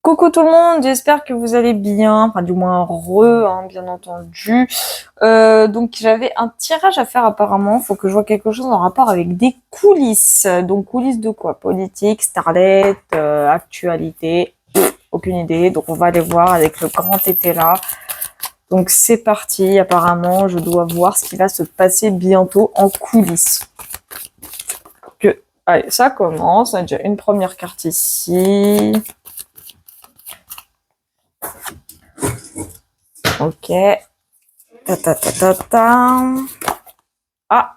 Coucou tout le monde, j'espère que vous allez bien, enfin du moins heureux, hein, bien entendu. Donc j'avais un tirage à faire apparemment, faut que je vois quelque chose en rapport avec des coulisses. Donc coulisses de quoi? Politique, starlet, actualité, aucune idée. Donc on va aller voir avec le grand été là. Donc c'est parti, apparemment je dois voir ce qui va se passer bientôt en coulisses. Allez, ça commence, on a déjà une première carte ici. Ok. Ta ta ta ta ta. Ah,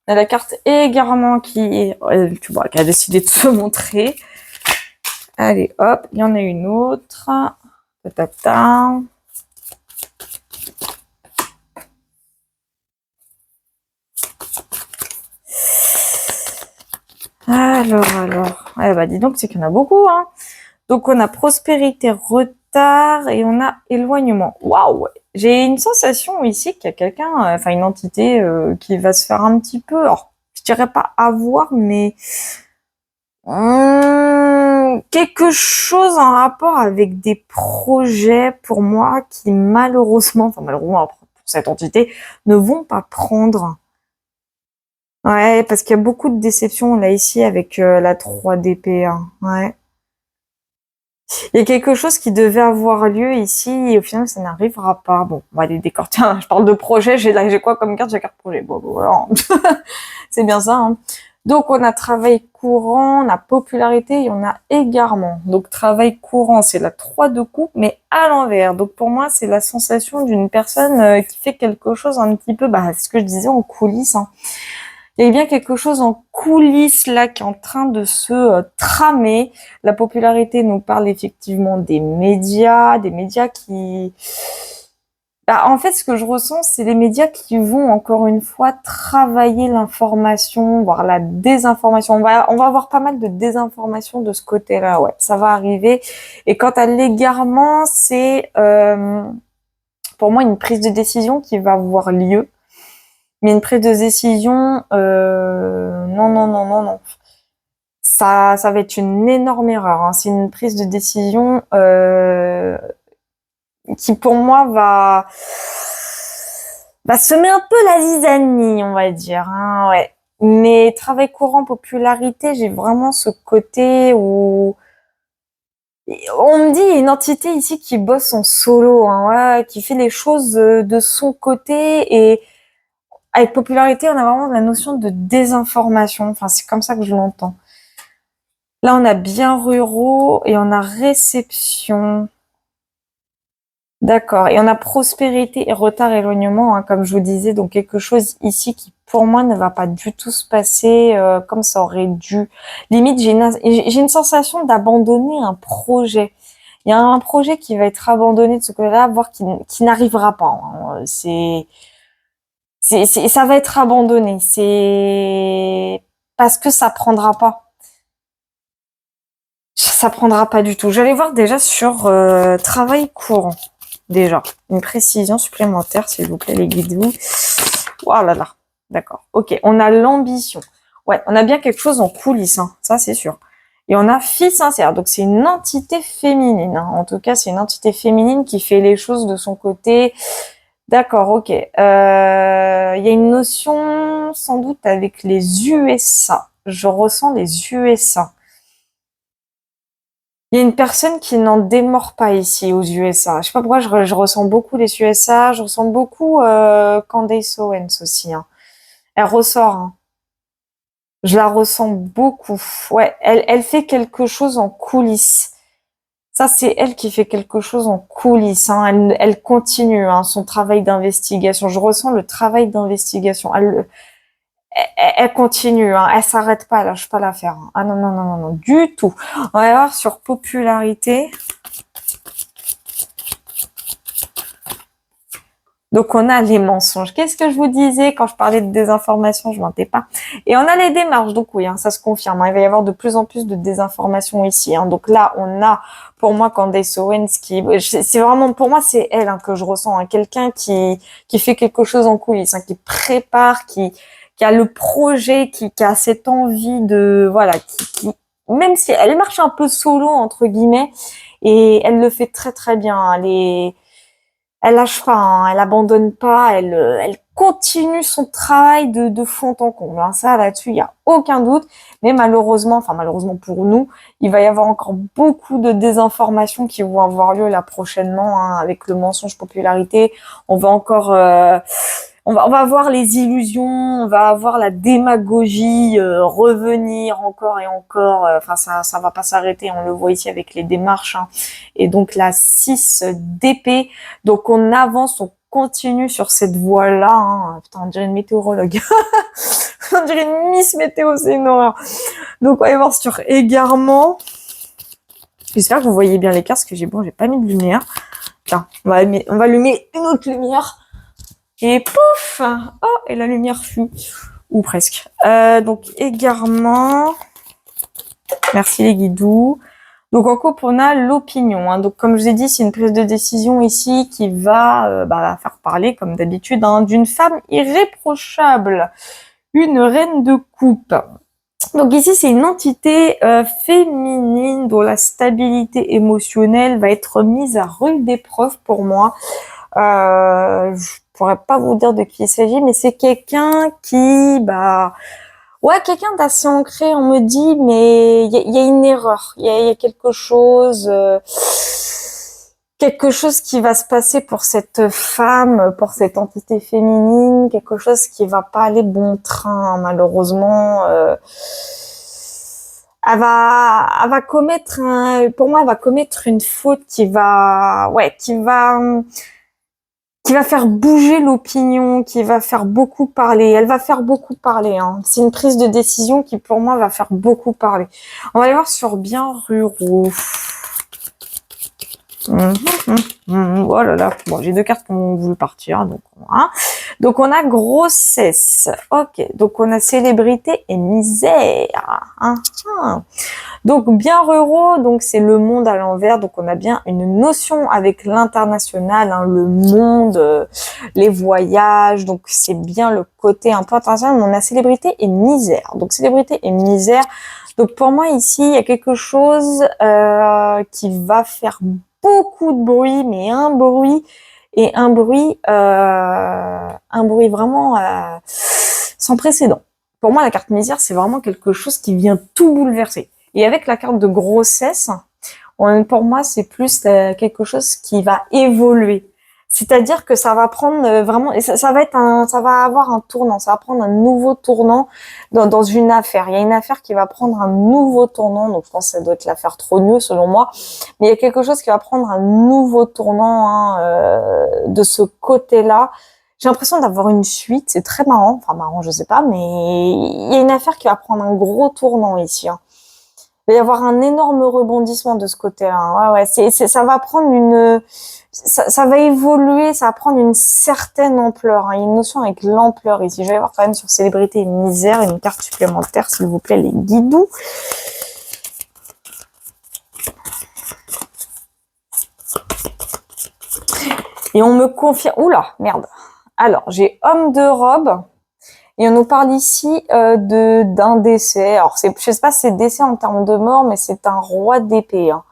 on a la carte égarement qui, tu vois, qui a décidé de se montrer. Allez, hop, il y en a une autre. Ta ta ta. Alors. Eh bah, dis donc, c'est qu'il y en a beaucoup, hein. Donc, on a prospérité, retard et on a éloignement. Waouh! J'ai une sensation ici qu'il y a quelqu'un, enfin, une entité qui va se faire un petit peu, alors, je dirais pas avoir, mais quelque chose en rapport avec des projets pour moi qui malheureusement pour cette entité, ne vont pas prendre. Ouais, parce qu'il y a beaucoup de déceptions là ici avec la 3DP. Hein. Ouais. Il y a quelque chose qui devait avoir lieu ici et au final ça n'arrivera pas. Bon, on va aller décortiquer. Je parle de projet, j'ai quoi comme carte? J'ai carte projet. Bon, voilà. C'est bien ça. Hein. Donc on a travail courant, on a popularité et on a égarement. Donc travail courant, c'est la 3 de coupe, mais à l'envers. Donc pour moi, c'est la sensation d'une personne qui fait quelque chose un petit peu, c'est ce que je disais en coulisses. Hein. Il y a bien quelque chose en coulisses là qui est en train de se tramer. La popularité nous parle effectivement des médias qui... en fait, ce que je ressens, c'est les médias qui vont encore une fois travailler l'information, voire la désinformation. On va avoir pas mal de désinformation de ce côté-là, ouais, ça va arriver. Et quant à l'égarement, c'est pour moi une prise de décision qui va avoir lieu. Mais une prise de décision, non. Ça va être une énorme erreur. Hein. C'est une prise de décision qui, pour moi, va semer un peu la zizanie, on va dire. Hein, ouais. Mais travail courant, popularité, j'ai vraiment ce côté où on me dit une entité ici qui bosse en solo, hein, ouais, qui fait les choses de son côté et avec popularité, on a vraiment la notion de désinformation. Enfin, c'est comme ça que je l'entends. Là, on a bien ruraux et on a réception. D'accord. Et on a prospérité et retard éloignement, hein, comme je vous disais. Donc, quelque chose ici qui, pour moi, ne va pas du tout se passer comme ça aurait dû. Limite, j'ai une sensation d'abandonner un projet. Il y a un projet qui va être abandonné de ce côté-là, voire qui n'arrivera pas. Hein. Ça va être abandonné. C'est parce que ça prendra pas. Ça prendra pas du tout. J'allais voir déjà sur travail courant. Déjà, une précision supplémentaire, s'il vous plaît, les guides-vous. Oh là là, d'accord. Ok, on a l'ambition. Ouais, on a bien quelque chose en coulisses, hein, ça c'est sûr. Et on a fille sincère, donc c'est une entité féminine. Hein. En tout cas, c'est une entité féminine qui fait les choses de son côté. D'accord, ok. Il y a une notion sans doute avec les USA. Je ressens les USA. Il y a une personne qui n'en démord pas ici aux USA. Je sais pas pourquoi je ressens beaucoup les USA. Je ressens beaucoup Candace Owens aussi. Hein. Elle ressort. Hein. Je la ressens beaucoup. Ouais, elle fait quelque chose en coulisses. Ça, c'est elle qui fait quelque chose en coulisses. Hein. Elle continue hein, son travail d'investigation. Je ressens le travail d'investigation. Elle continue. Hein. Elle s'arrête pas. Elle lâche pas l'affaire. Hein. Ah non, du tout. On va voir sur popularité. Donc, on a les mensonges. Qu'est-ce que je vous disais quand je parlais de désinformation? Je mentais pas. Et on a les démarches. Donc, oui, hein, ça se confirme. Hein. Il va y avoir de plus en plus de désinformation ici. Hein. Donc là, on a, pour moi, Candace Owens qui... C'est vraiment, pour moi, c'est elle hein, que je ressens. Hein. Quelqu'un qui fait quelque chose en coulisses, hein, qui prépare, qui a le projet, qui a cette envie de... Voilà, même si elle marche un peu solo entre guillemets, et elle le fait très très bien. Elle lâche pas, hein, elle abandonne pas, elle continue son travail de fond en comble. Hein. Ça, là-dessus, il y a aucun doute. Mais malheureusement, enfin malheureusement pour nous, il va y avoir encore beaucoup de désinformations qui vont avoir lieu là prochainement, hein, avec le mensonge popularité. On va encore on va avoir les illusions, on va avoir la démagogie revenir encore et encore. Enfin, ça va pas s'arrêter. On le voit ici avec les démarches. Hein. Et donc la 6 d'épée. Donc on avance, on continue sur cette voie-là. Hein. Putain, on dirait une météorologue. On dirait une Miss Météo, c'est une horreur. Donc on va y voir sur égarement. J'espère que vous voyez bien les cartes, parce que j'ai pas mis de lumière. Tiens, on va allumer une autre lumière. Et pouf! Oh, et la lumière fut. Ou presque. Donc, égarement. Merci les guidoux. Donc, en couple, on a l'opinion. Hein. Donc, comme je vous ai dit, c'est une prise de décision ici qui va faire parler, comme d'habitude, hein, d'une femme irréprochable. Une reine de coupe. Donc ici, c'est une entité féminine dont la stabilité émotionnelle va être mise à rude épreuve pour moi. Je pourrais pas vous dire de qui il s'agit, mais c'est quelqu'un qui, quelqu'un d'assez ancré. On me dit, mais il y a une erreur, il y a quelque chose qui va se passer pour cette femme, pour cette entité féminine, quelque chose qui va pas aller bon train, malheureusement. Elle va commettre pour moi, elle va commettre une faute qui va faire bouger l'opinion, qui va faire beaucoup parler. Elle va faire beaucoup parler. Hein. C'est une prise de décision qui, pour moi, va faire beaucoup parler. On va aller voir sur bien ruraux. Oh là là. Bon, j'ai deux cartes qui ont voulu partir. Donc, on a grossesse. Ok. Donc, on a célébrité et misère. Donc, bien ruraux, donc c'est le monde à l'envers. Donc, on a bien une notion avec l'international, hein, le monde, les voyages. Donc, c'est bien le côté un peu international. Mais on a célébrité et misère. Donc, célébrité et misère. Donc, pour moi, ici, il y a quelque chose qui va faire beaucoup de bruit, mais un bruit vraiment sans précédent. Pour moi, la carte misère, c'est vraiment quelque chose qui vient tout bouleverser. Et avec la carte de grossesse, pour moi, c'est plus quelque chose qui va évoluer. C'est-à-dire que ça va prendre vraiment, et ça va avoir un tournant, ça va prendre un nouveau tournant dans une affaire. Il y a une affaire qui va prendre un nouveau tournant, donc je pense que ça doit être l'affaire Trogneux selon moi, mais il y a quelque chose qui va prendre un nouveau tournant de ce côté-là. J'ai l'impression d'avoir une suite, c'est très marrant, enfin marrant, je sais pas, mais il y a une affaire qui va prendre un gros tournant ici. Hein. Il va y avoir un énorme rebondissement de ce côté-là. Hein. Ouais, ça va prendre ça va évoluer, ça va prendre une certaine ampleur. Hein. Il y a une notion avec l'ampleur ici. Je vais voir quand même sur célébrité et misère une carte supplémentaire, s'il vous plaît, les guidoux. Et on me confirme... Oula, merde. Alors, j'ai homme de robe. Et on nous parle ici d'un décès. Alors, je sais pas si c'est décès en termes de mort, mais c'est un roi d'épée. Hein.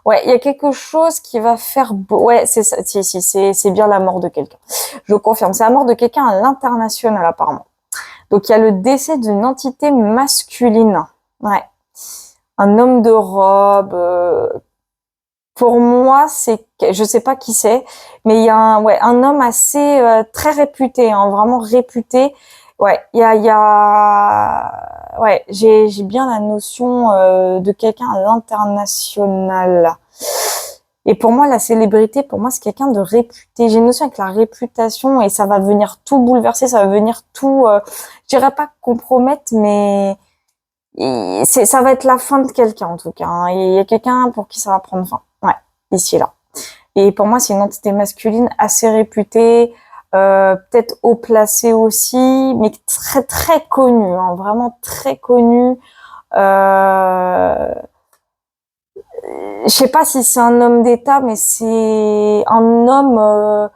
Ouais, il y a quelque chose qui va faire... Ouais, c'est ça. Si, c'est bien la mort de quelqu'un. Je confirme. C'est la mort de quelqu'un à l'international, apparemment. Donc, il y a le décès d'une entité masculine. Ouais. Un homme de robe... Pour moi, je sais pas qui c'est, mais il y a un homme assez très réputé, hein, vraiment réputé. Ouais, j'ai bien la notion de quelqu'un à l'international. Et pour moi, la célébrité, pour moi, c'est quelqu'un de réputé. J'ai une notion avec la réputation et ça va venir tout bouleverser, ça va venir tout, je dirais pas compromettre, mais ça va être la fin de quelqu'un en tout cas. Hein. Il y a quelqu'un pour qui ça va prendre fin. Ouais, ici et là. Et pour moi, c'est une entité masculine assez réputée, peut-être haut placée aussi, mais très très connue, hein, vraiment très connue. Je sais pas si c'est un homme d'État, mais c'est un homme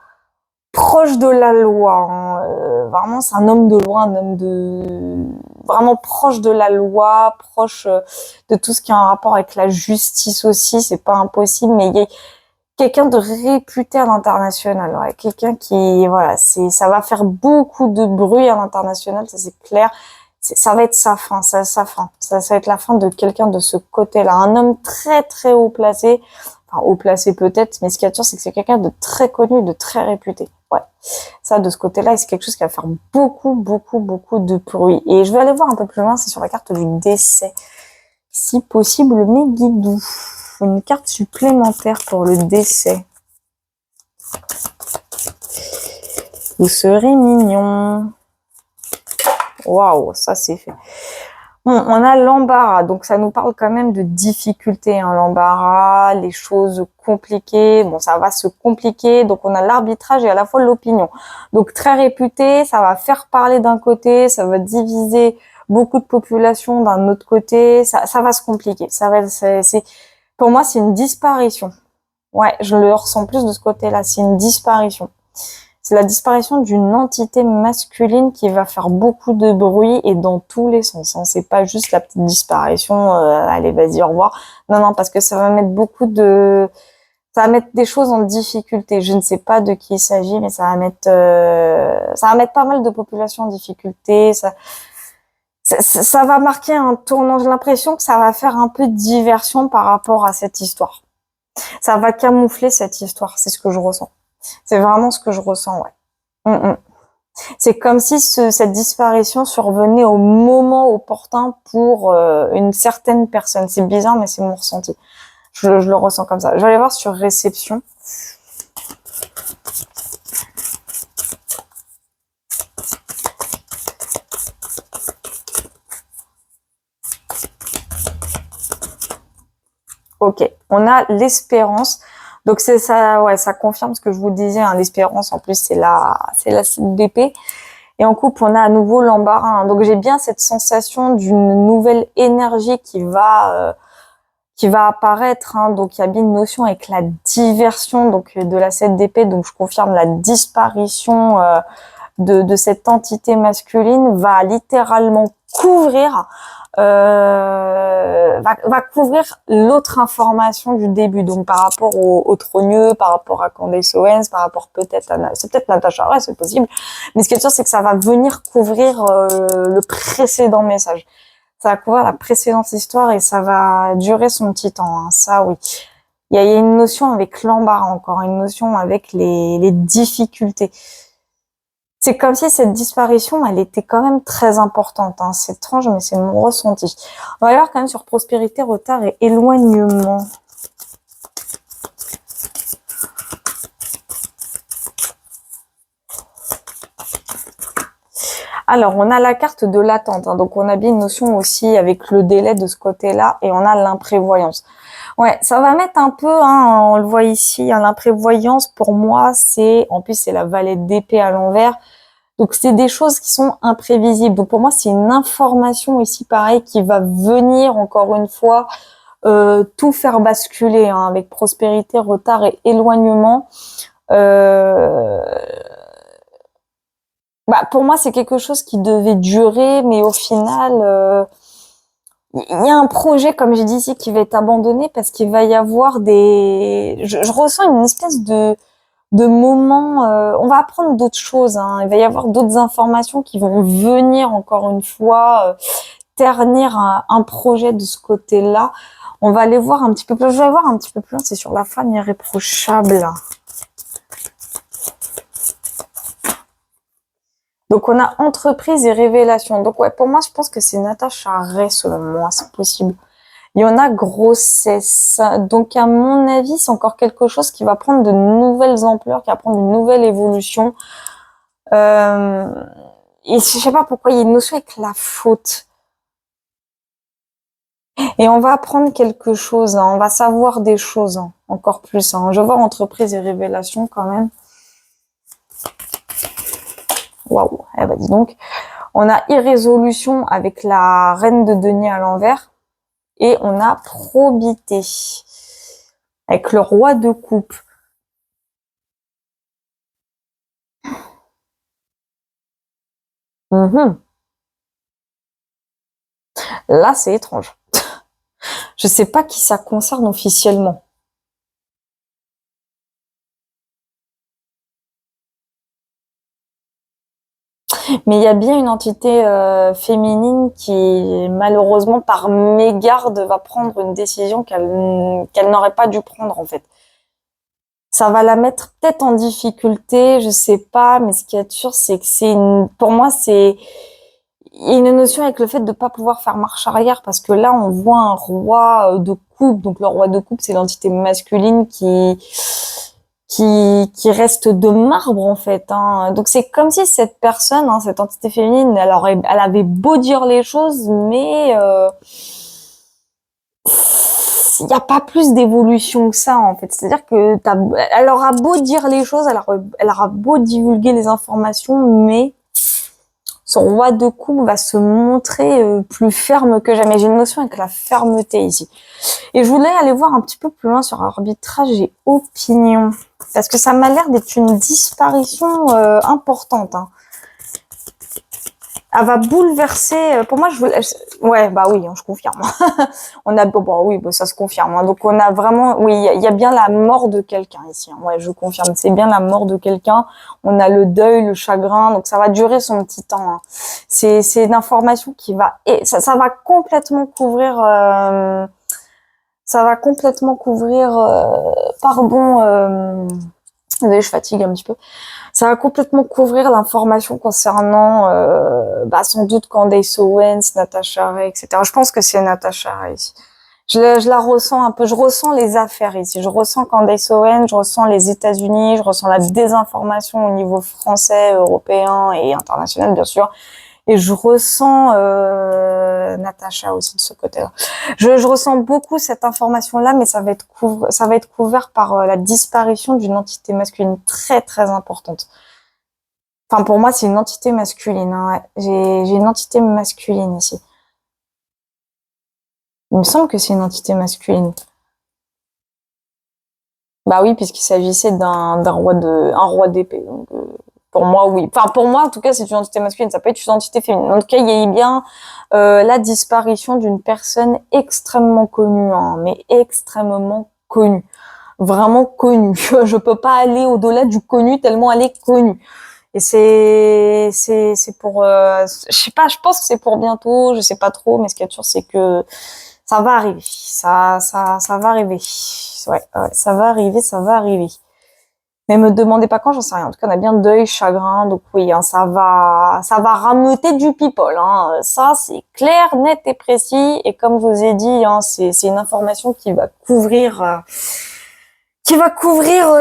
proche de la loi. Hein. Vraiment, c'est un homme de loi, un homme de... vraiment proche de la loi, proche de tout ce qui a un rapport avec la justice aussi, c'est pas impossible, mais il y a quelqu'un de réputé à l'international, ouais, quelqu'un qui, voilà, ça va faire beaucoup de bruit à l'international, ça c'est clair. Ça va être sa fin, sa fin. Ça va être la fin de quelqu'un de ce côté-là. Un homme très, très haut placé. Enfin, haut placé peut-être, mais ce qui est sûr, c'est que c'est quelqu'un de très connu, de très réputé. Ouais. Ça, de ce côté-là, c'est quelque chose qui va faire beaucoup, beaucoup, beaucoup de bruit. Et je vais aller voir un peu plus loin, c'est sur la carte du décès. Si possible, mes guidous. Une carte supplémentaire pour le décès. Vous serez mignon. Waouh, ça c'est fait. Bon, on a l'embarras, donc ça nous parle quand même de difficultés, hein, l'embarras, les choses compliquées, bon ça va se compliquer, donc on a l'arbitrage et à la fois l'opinion. Donc très réputé, ça va faire parler d'un côté, ça va diviser beaucoup de population d'un autre côté, ça va se compliquer. Pour moi c'est une disparition. Ouais, je le ressens plus de ce côté-là, c'est une disparition. C'est la disparition d'une entité masculine qui va faire beaucoup de bruit et dans tous les sens. Hein. C'est pas juste la petite disparition, allez, vas-y, au revoir. Non, non, parce que ça va mettre ça va mettre des choses en difficulté. Je ne sais pas de qui il s'agit, mais ça va mettre pas mal de populations en difficulté. Ça va marquer un tournant. J'ai l'impression que ça va faire un peu de diversion par rapport à cette histoire. Ça va camoufler cette histoire. C'est ce que je ressens. C'est vraiment ce que je ressens, ouais. C'est comme si cette disparition survenait au moment opportun pour une certaine personne. C'est bizarre, mais c'est mon ressenti. Je le ressens comme ça. Je vais aller voir sur réception. Ok, on a l'espérance. Donc c'est ça, ouais, ça confirme ce que je vous disais. Hein, l'espérance, en plus, c'est la d'épée. Et en coupe, on a à nouveau l'embarras. Hein. Donc j'ai bien cette sensation d'une nouvelle énergie qui va apparaître. Hein. Donc il y a bien une notion avec la diversion donc de la 7 d'épée. Donc je confirme la disparition de cette entité masculine va littéralement couvrir va couvrir l'autre information du début, donc par rapport au trogneux, par rapport à Candace Owens, par rapport peut-être c'est peut-être Natasha, ouais, c'est possible, mais ce qui est sûr, c'est que ça va venir couvrir le précédent message, ça va couvrir la précédente histoire et ça va durer son petit temps, hein, ça oui. Il y a une notion avec l'embarras encore, une notion avec les difficultés. C'est comme si cette disparition, elle était quand même très importante. Hein. C'est étrange, mais c'est mon ressenti. On va voir quand même sur prospérité, retard et éloignement. Alors, on a la carte de l'attente. Hein. Donc, on a bien une notion aussi avec le délai de ce côté-là. Et on a l'imprévoyance. Ouais, ça va mettre un peu, hein, on le voit ici, hein, l'imprévoyance, pour moi, en plus, c'est la vallée d'épée à l'envers. Donc, c'est des choses qui sont imprévisibles. Donc, pour moi, c'est une information ici, pareil, qui va venir, encore une fois, tout faire basculer, hein, avec prospérité, retard et éloignement. Pour moi, c'est quelque chose qui devait durer, mais au final, il y a un projet, comme j'ai dit ici, qui va être abandonné parce qu'il va y avoir je ressens une espèce de moments, on va apprendre d'autres choses, hein. Il va y avoir d'autres informations qui vont venir, encore une fois, ternir un projet de ce côté-là. On va aller voir un petit peu plus, je vais voir un petit peu plus loin, c'est sur la femme irréprochable. Donc, on a entreprise et révélation. Donc, ouais, pour moi, je pense que c'est Natasha Ray, selon moi, c'est possible. Il y en a grossesse. Donc, à mon avis, c'est encore quelque chose qui va prendre de nouvelles ampleurs, qui va prendre une nouvelle évolution. Et je sais pas pourquoi, il y a une notion avec la faute. Et on va apprendre quelque chose, hein. On va savoir des choses, hein, encore plus. Hein. Je vais voir entreprise et révélation quand même. Waouh, eh ben dis donc. On a irrésolution avec la reine de denier à l'envers. Et on a probité avec le roi de coupe. Là, c'est étrange. Je sais pas qui ça concerne officiellement. Mais il y a bien une entité féminine qui, malheureusement, par mégarde, va prendre une décision qu'elle n'aurait pas dû prendre, en fait. Ça va la mettre peut-être en difficulté, je sais pas, mais ce qui est sûr, c'est que pour moi, il y a une notion avec le fait de pas pouvoir faire marche arrière, parce que là, on voit un roi de coupe. Donc, le roi de coupe, c'est l'entité masculine qui reste de marbre, en fait, hein. Donc, c'est comme si cette personne, hein, cette entité féminine, elle avait beau dire les choses, mais il n'y a pas plus d'évolution que ça, en fait. C'est-à-dire que elle aura beau dire les choses, elle aura beau divulguer les informations, mais son roi de coupe va se montrer plus ferme que jamais. J'ai une notion avec la fermeté ici. Et je voulais aller voir un petit peu plus loin sur arbitrage et opinion. Parce que ça m'a l'air d'être une disparition importante, hein. Elle va bouleverser. Pour moi, ouais, bah oui, je confirme. On a, bon, oui, bah, ça se confirme, hein. Donc on a vraiment, oui, il y a bien la mort de quelqu'un ici, hein. Ouais, je confirme, c'est bien la mort de quelqu'un. On a le deuil, le chagrin, donc ça va durer son petit temps, hein. C'est une information qui va, et ça va complètement couvrir. Ça va complètement couvrir. Pardon. Désolée, je fatigue un petit peu. Ça va complètement couvrir l'information concernant, sans doute Candace Owens, Natasha Ray, etc. Je pense que c'est Natasha Ray ici. Je la ressens un peu. Je ressens les affaires ici. Je ressens Candace Owens, je ressens les États-Unis, je ressens la désinformation au niveau français, européen et international, bien sûr. Et je ressens Natacha aussi de ce côté-là. Je ressens beaucoup cette information-là, mais ça va être couvert par la disparition d'une entité masculine très très importante. Enfin, pour moi, c'est une entité masculine, hein, ouais. J'ai une entité masculine ici. Il me semble que c'est une entité masculine. Bah oui, puisqu'il s'agissait un roi d'épée. Donc, pour moi, oui. Enfin, pour moi, en tout cas, c'est une entité masculine. Ça peut être une entité féminine. En tout cas, il y a bien la disparition d'une personne extrêmement connue, hein, mais extrêmement connue. Vraiment connue. Je peux pas aller au-delà du connu tellement elle est connue. Et c'est pour, je sais pas, je pense que c'est pour bientôt. Je sais pas trop, mais ce qui est sûr, c'est que ça va arriver. Ça va arriver. Ouais, ça va arriver, ça va arriver. Mais me demandez pas quand, j'en sais rien. En tout cas, on a bien deuil, chagrin, donc oui, hein, ça va rameuter du people, hein. Ça, c'est clair, net et précis. Et comme je vous ai dit, hein, c'est une information qui va couvrir,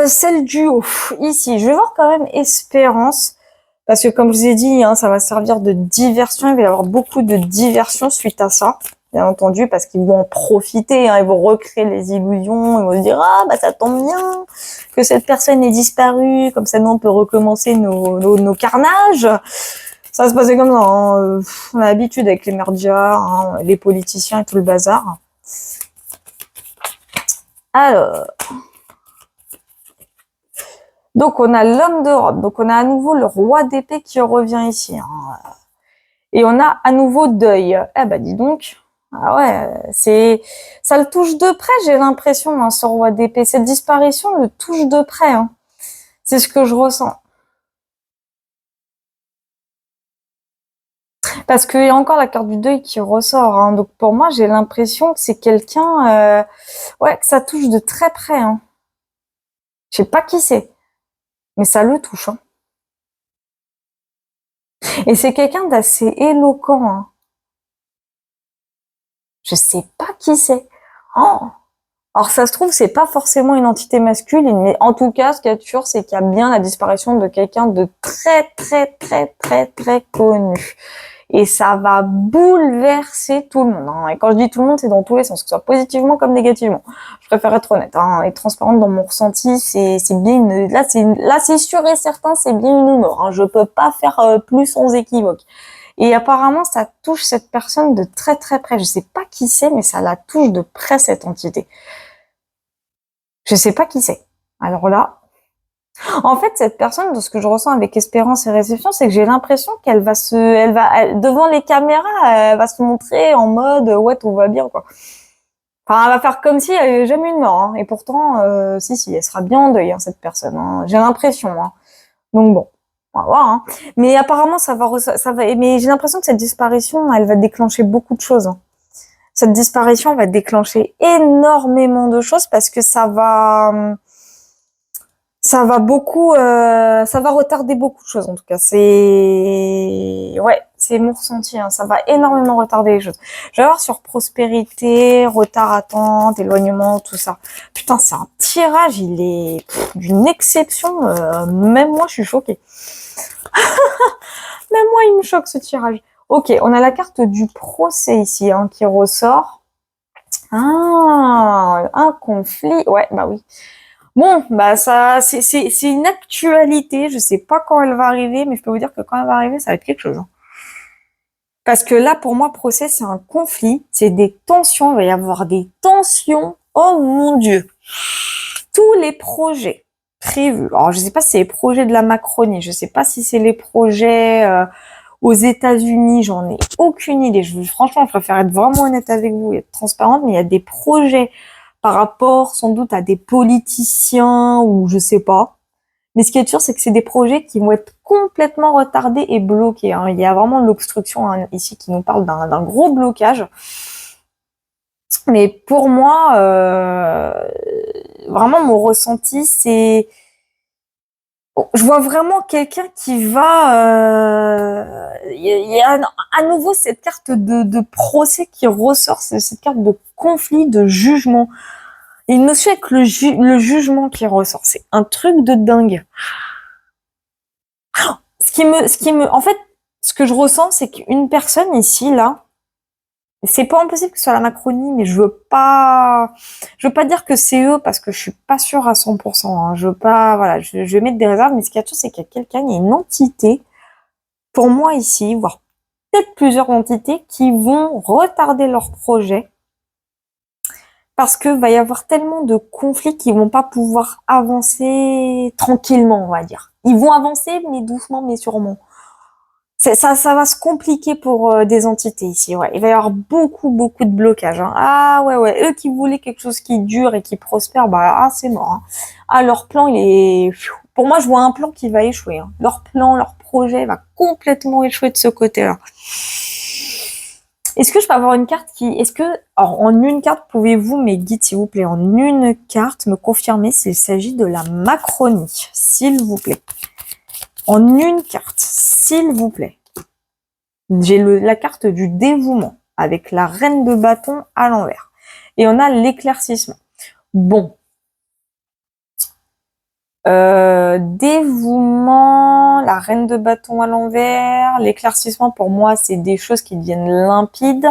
celle du haut. Ici, je vais voir quand même Espérance. Parce que comme je vous ai dit, hein, ça va servir de diversion. Il va y avoir beaucoup de diversion suite à ça. Bien entendu, parce qu'ils vont en profiter, hein, ils vont recréer les illusions, ils vont se dire « Ah, bah ça tombe bien que cette personne ait disparu, comme ça nous on peut recommencer nos carnages ». Ça va se passer comme ça, hein. On a l'habitude avec les merdias, hein, les politiciens et tout le bazar. Alors, donc on a l'homme d'Europe, donc on a à nouveau le roi d'épée qui revient ici, hein. Et on a à nouveau deuil. Eh ben dis donc. Ah ouais, ça le touche de près, j'ai l'impression, hein, ce roi d'épée. Cette disparition le touche de près, hein. C'est ce que je ressens. Parce qu'il y a encore la carte du deuil qui ressort, hein. Donc pour moi, j'ai l'impression que c'est quelqu'un, que ça touche de très près, hein. Je sais pas qui c'est, mais ça le touche, hein. Et c'est quelqu'un d'assez éloquent, hein. Je sais pas qui c'est. Oh, alors ça se trouve, c'est pas forcément une entité masculine, mais en tout cas, ce qu'il y a de sûr, c'est qu'il y a bien la disparition de quelqu'un de très très très très très connu. Et ça va bouleverser tout le monde, hein. Et quand je dis tout le monde, c'est dans tous les sens, que ce soit positivement comme négativement. Je préfère être honnête, hein, et transparente dans mon ressenti. C'est bien là c'est sûr et certain, c'est bien une humeur, hein. Je peux pas faire plus sans équivoque. Et apparemment, ça touche cette personne de très très près. Je sais pas qui c'est, mais ça la touche de près, cette entité. Je sais pas qui c'est. Alors là, En fait, cette personne, de ce que je ressens avec Espérance et Réception, c'est que j'ai l'impression qu'elle va devant les caméras, elle va se montrer en mode, ouais, tout va bien, quoi. Enfin, elle va faire comme si elle avait jamais eu de mort, hein. Et pourtant, si, elle sera bien en deuil, hein, cette personne, hein. J'ai l'impression, hein. Donc bon, on va voir, hein. Mais apparemment, mais j'ai l'impression que cette disparition, elle va déclencher beaucoup de choses, hein. Cette disparition va déclencher énormément de choses parce que ça va retarder beaucoup de choses en tout cas. C'est mon ressenti, hein. Ça va énormément retarder les choses. Je vais voir sur prospérité, retard, attente, éloignement, tout ça. Putain, c'est un tirage, il est d'une exception. Même moi, je suis choquée. Même moi, il me choque ce tirage. Ok, on a la carte du procès ici, hein, qui ressort. Ah, un conflit. Ouais, bah oui. Bon, bah ça, c'est une actualité. Je sais pas quand elle va arriver, mais je peux vous dire que quand elle va arriver, ça va être quelque chose, hein. Parce que là, pour moi, procès, c'est un conflit, c'est des tensions. Il va y avoir des tensions. Oh mon Dieu! Tous les projets prévus. Alors, je sais pas si c'est les projets de la Macronie. Je sais pas si c'est les projets aux États-Unis. J'en ai aucune idée. Franchement, je préfère être vraiment honnête avec vous et être transparente. Mais il y a des projets par rapport sans doute à des politiciens ou je sais pas. Mais ce qui est sûr, c'est que c'est des projets qui vont être complètement retardés et bloqués, hein. Il y a vraiment l'obstruction, hein, ici qui nous parle d'un gros blocage. Mais pour moi, vraiment mon ressenti, c'est... Je vois vraiment quelqu'un qui va... Il y a à nouveau cette carte de procès qui ressort, cette carte de conflit, de jugement. Et une notion avec le jugement qui ressort. C'est un truc de dingue. En fait, ce que je ressens, c'est qu'une personne ici, là, c'est pas impossible que ce soit la Macronie, mais je veux pas dire que c'est eux parce que je suis pas sûre à 100%, hein. Je veux pas, voilà, je vais mettre des réserves, mais ce qu'il y a tout, c'est qu'il y a quelqu'un, il y a une entité, pour moi ici, voire peut-être plusieurs entités qui vont retarder leur projet parce que va y avoir tellement de conflits qu'ils vont pas pouvoir avancer tranquillement, on va dire. Ils vont avancer, mais doucement, mais sûrement. Ça va se compliquer pour des entités ici, ouais. Il va y avoir beaucoup de blocages, hein. Ah ouais. Eux qui voulaient quelque chose qui dure et qui prospère, bah c'est mort, hein. Ah, leur plan, il est... Pour moi, je vois un plan qui va échouer, hein. Leur plan, leur projet va complètement échouer de ce côté-là. Est-ce que je peux avoir une carte alors, en une carte, pouvez-vous, mes guides, s'il vous plaît, en une carte, me confirmer s'il s'agit de la Macronie, s'il vous plaît. En une carte, s'il vous plaît. J'ai la carte du dévouement, avec la reine de bâton à l'envers. Et on a l'éclaircissement. Bon. Dévouement, la reine de bâton à l'envers, l'éclaircissement, pour moi, c'est des choses qui deviennent limpides.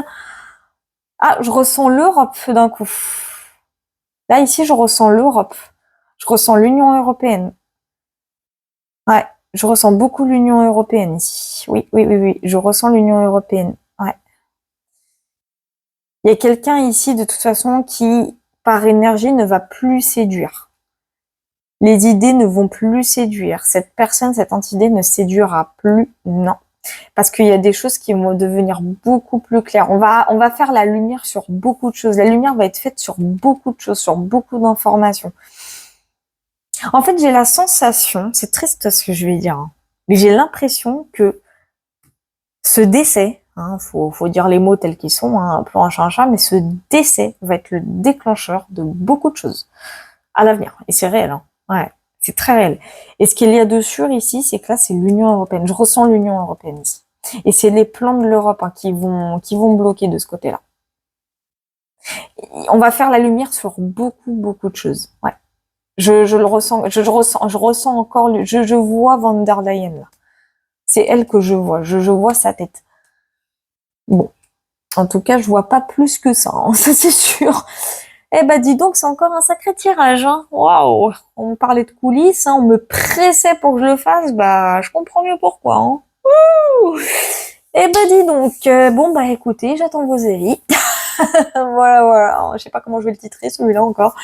Ah, je ressens l'Europe d'un coup. Là, ici, je ressens l'Europe. Je ressens l'Union européenne. Ouais, je ressens beaucoup l'Union européenne ici. Oui. Je ressens l'Union européenne. Ouais. Il y a quelqu'un ici, de toute façon, qui, par énergie, ne va plus séduire. Les idées ne vont plus séduire. Cette personne, cette entité ne séduira plus. Non. Parce qu'il y a des choses qui vont devenir beaucoup plus claires. On va faire la lumière sur beaucoup de choses. La lumière va être faite sur beaucoup de choses, sur beaucoup d'informations. En fait, j'ai la sensation, c'est triste ce que je vais dire, hein, mais j'ai l'impression que ce décès, hein, faut dire les mots tels qu'ils sont, hein, un peu un chat, mais ce décès va être le déclencheur de beaucoup de choses à l'avenir. Et c'est réel, hein. Ouais, c'est très réel. Et ce qu'il y a de sûr ici, c'est que là, c'est l'Union européenne. Je ressens l'Union européenne ici. Et c'est les plans de l'Europe, hein, qui vont bloquer de ce côté-là. On va faire la lumière sur beaucoup de choses. Ouais. Je le ressens, je ressens encore, je vois Van der Leyen, là. C'est elle que je vois vois sa tête. Bon. En tout cas, je vois pas plus que ça, hein, ça c'est sûr. Eh ben, dis donc, c'est encore un sacré tirage, hein. Waouh! On me parlait de coulisses, hein, on me pressait pour que je le fasse, bah, je comprends mieux pourquoi, hein. Ouh. Eh ben, dis donc, bon, bah, écoutez, j'attends vos avis. Voilà. Je sais pas comment je vais le titrer, celui-là encore.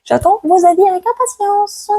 J'attends vos avis avec impatience.